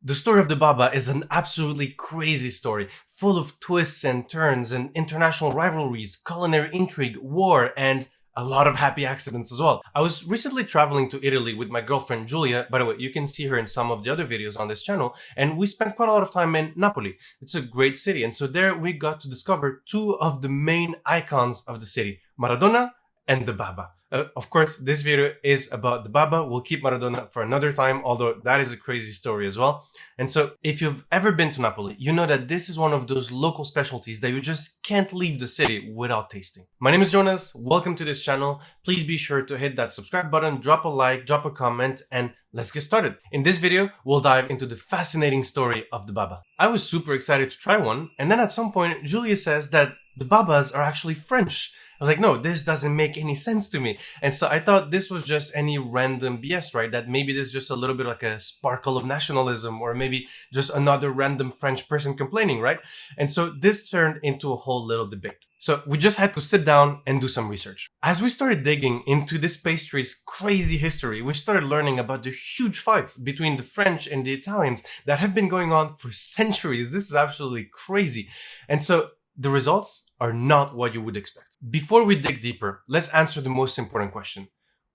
The story of the Baba is an absolutely crazy story, full of twists and turns and international rivalries, culinary intrigue, war, and a lot of happy accidents as well. I was recently traveling to Italy with my girlfriend Julia. By the way, you can see her in some of the other videos on this channel, and we spent quite a lot of time in Napoli. It's a great city, and so there we got to discover two of the main icons of the city, Maradona and the Baba. Of course, this video is about the Baba. We'll keep Maradona for another time, although that is a crazy story as well. And so, if you've ever been to Napoli, you know that this is one of those local specialties that you just can't leave the city without tasting. My name is Jonas. Welcome to this channel. Please be sure to hit that subscribe button, drop a like, drop a comment, and let's get started. In this video, we'll dive into the fascinating story of the Baba. I was super excited to try one, and then at some point, Julia says that the Babas are actually French. I was like, no, this doesn't make any sense to me. And so I thought this was just any random BS, right? That maybe this is just a little bit like a sparkle of nationalism, or maybe just another random French person complaining, right? And so this turned into a whole little debate. So we just had to sit down and do some research. As we started digging into this pastry's crazy history, we started learning about the huge fights between the French and the Italians that have been going on for centuries. This is absolutely crazy. And so the results are not what you would expect. Before we dig deeper, let's answer the most important question.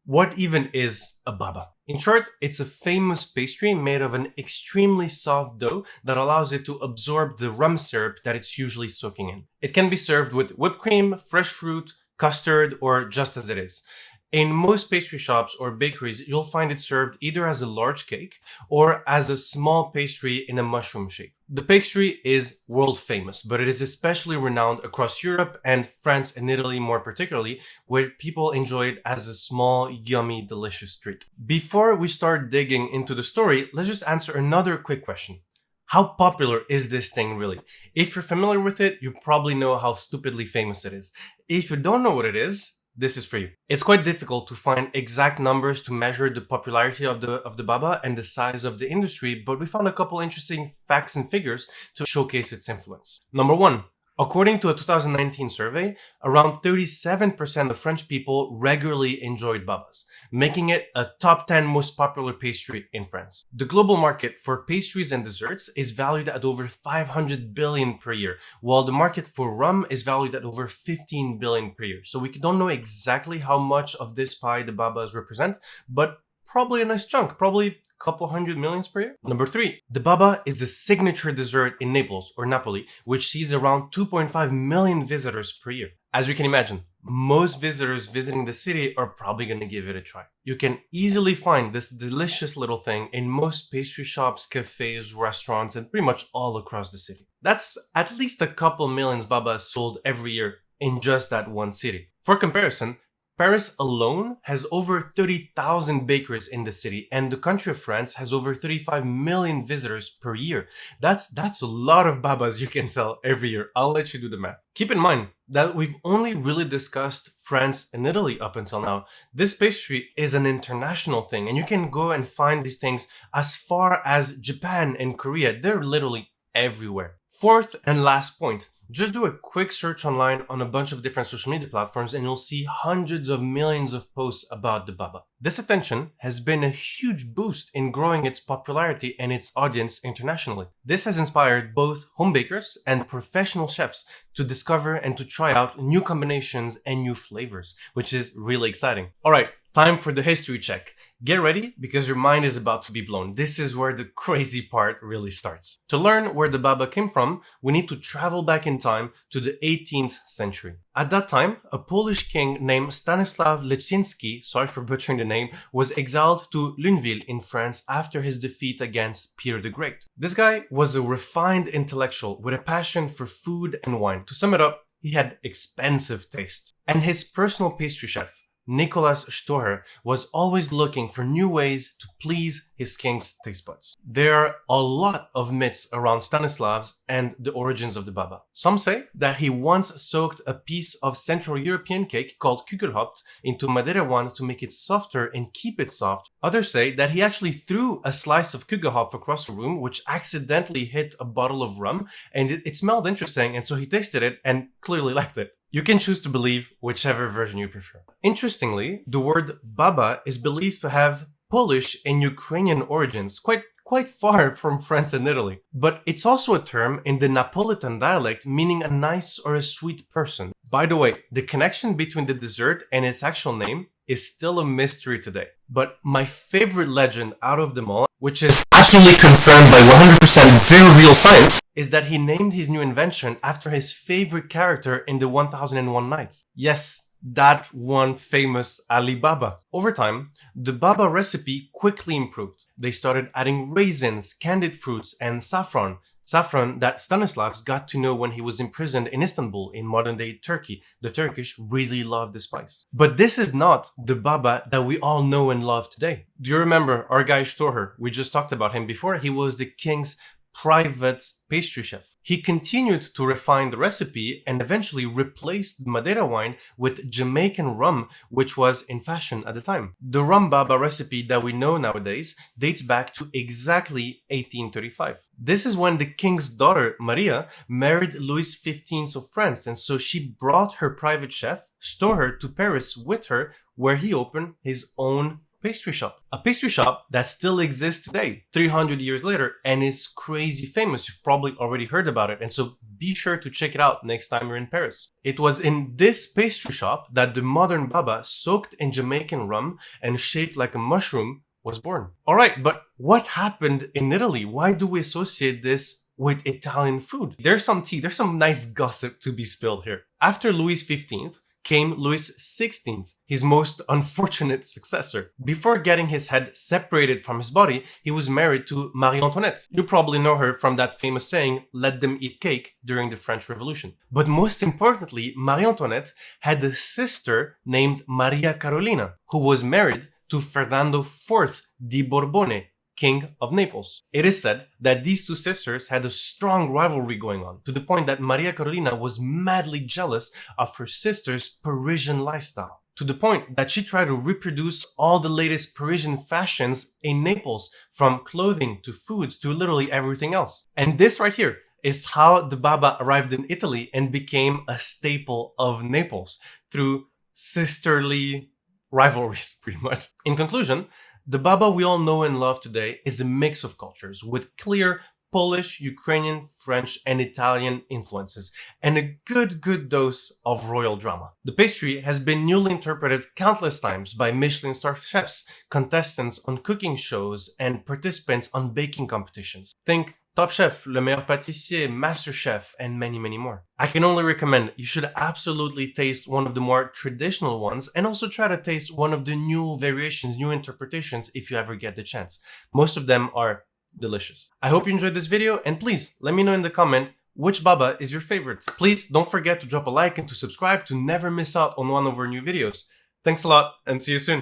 What even is a baba? In short, it's a famous pastry made of an extremely soft dough that allows it to absorb the rum syrup that it's usually soaking in. It can be served with whipped cream, fresh fruit, custard, or just as it is. In most pastry shops or bakeries, you'll find it served either as a large cake or as a small pastry in a mushroom shape. The pastry is world famous, but it is especially renowned across Europe and France and Italy more particularly, where people enjoy it as a small, yummy, delicious treat. Before we start digging into the story, let's just answer another quick question. How popular is this thing really? If you're familiar with it, you probably know how stupidly famous it is. If you don't know what it is, this is for you. It's quite difficult to find exact numbers to measure the popularity of the Baba and the size of the industry, but we found a couple interesting facts and figures to showcase its influence. Number one, according to a 2019 survey, around 37% of French people regularly enjoyed babas, making it a top 10 most popular pastry in France. The global market for pastries and desserts is valued at over 500 billion per year, while the market for rum is valued at over 15 billion per year. So we don't know exactly how much of this pie the babas represent, but probably a nice chunk, probably a couple hundred millions per year. Number three, the baba is a signature dessert in Naples or Napoli, which sees around 2.5 million visitors per year. As you can imagine, most visitors visiting the city are probably going to give it a try. You can easily find this delicious little thing in most pastry shops, cafes, restaurants, and pretty much all across the city. That's at least a couple millions babas sold every year in just that one city. For comparison, Paris alone has over 30,000 bakeries in the city, and the country of France has over 35 million visitors per year. That's a lot of babas you can sell every year. I'll let you do the math. Keep in mind that we've only really discussed France and Italy up until now. This pastry is an international thing, and you can go and find these things as far as Japan and Korea. They're literally everywhere. Fourth and last point. Just do a quick search online on a bunch of different social media platforms and you'll see hundreds of millions of posts about the Baba. This attention has been a huge boost in growing its popularity and its audience internationally. This has inspired both home bakers and professional chefs to discover and to try out new combinations and new flavors, which is really exciting. All right, time for the history check. Get ready because your mind is about to be blown. This is where the crazy part really starts. To learn where the Baba came from, we need to travel back in time to the 18th century. At that time, a Polish king named Stanislaw Leszczyński, sorry for butchering the name, was exiled to Lunéville in France after his defeat against Peter the Great. This guy was a refined intellectual with a passion for food and wine. To sum it up, he had expensive taste. And his personal pastry chef, Nicholas Storer, was always looking for new ways to please his king's taste buds. There are a lot of myths around Stanislav's and the origins of the Baba. Some say that he once soaked a piece of Central European cake called Kugelhopf into Madeira wine to make it softer and keep it soft. Others say that he actually threw a slice of Kugelhopf across the room, which accidentally hit a bottle of rum, and it smelled interesting, and so he tasted it and clearly liked it. You can choose to believe whichever version you prefer. Interestingly, the word baba is believed to have Polish and Ukrainian origins, quite quite far from France and Italy. But it's also a term in the Napolitan dialect meaning a nice or a sweet person. By the way, the connection between the dessert and its actual name is still a mystery today. But my favorite legend out of them all, which is absolutely confirmed by 100% very real science, is that he named his new invention after his favorite character in the 1001 Nights. Yes, that one famous Ali Baba. Over time, the Baba recipe quickly improved. They started adding raisins, candied fruits, and saffron. Saffron that Stanislavs got to know when he was imprisoned in Istanbul in modern-day Turkey. The Turkish really loved the spice. But this is not the Baba that we all know and love today. Do you remember our guy Stoher? We just talked about him before. He was the king's private pastry chef. He continued to refine the recipe and eventually replaced the Madeira wine with Jamaican rum, which was in fashion at the time. The Rum Babà recipe that we know nowadays dates back to exactly 1835. This is when the king's daughter, Maria, married Louis XV of France, and so she brought her private chef, Stoher, to Paris with her, where he opened his own pastry shop. A pastry shop that still exists today, 300 years later, and is crazy famous. You've probably already heard about it, and so be sure to check it out next time you're in Paris. It was in this pastry shop that the modern Baba, soaked in Jamaican rum and shaped like a mushroom, was born. Alright, but what happened in Italy? Why do we associate this with Italian food? There's some tea, there's some nice gossip to be spilled here. After Louis XV, came Louis XVI, his most unfortunate successor. Before getting his head separated from his body, he was married to Marie Antoinette. You probably know her from that famous saying, "Let them eat cake," during the French Revolution. But most importantly, Marie Antoinette had a sister named Maria Carolina, who was married to Fernando IV di Borbone, King of Naples. It is said that these two sisters had a strong rivalry going on, to the point that Maria Carolina was madly jealous of her sister's Parisian lifestyle, to the point that she tried to reproduce all the latest Parisian fashions in Naples, from clothing to foods to literally everything else. And this right here is how the Baba arrived in Italy and became a staple of Naples, through sisterly rivalries, pretty much. In conclusion, the Baba we all know and love today is a mix of cultures with clear Polish, Ukrainian, French, and Italian influences, and a good dose of royal drama. The pastry has been newly interpreted countless times by Michelin-star chefs, contestants on cooking shows, and participants on baking competitions. Think Top Chef, Le Meilleur Pâtissier, Master Chef, and many more. I can only recommend you should absolutely taste one of the more traditional ones, and also try to taste one of the new variations, new interpretations if you ever get the chance. Most of them are delicious. I hope you enjoyed this video, and please let me know in the comment which Baba is your favorite. Please don't forget to drop a like and to subscribe to never miss out on one of our new videos. Thanks a lot, and see you soon.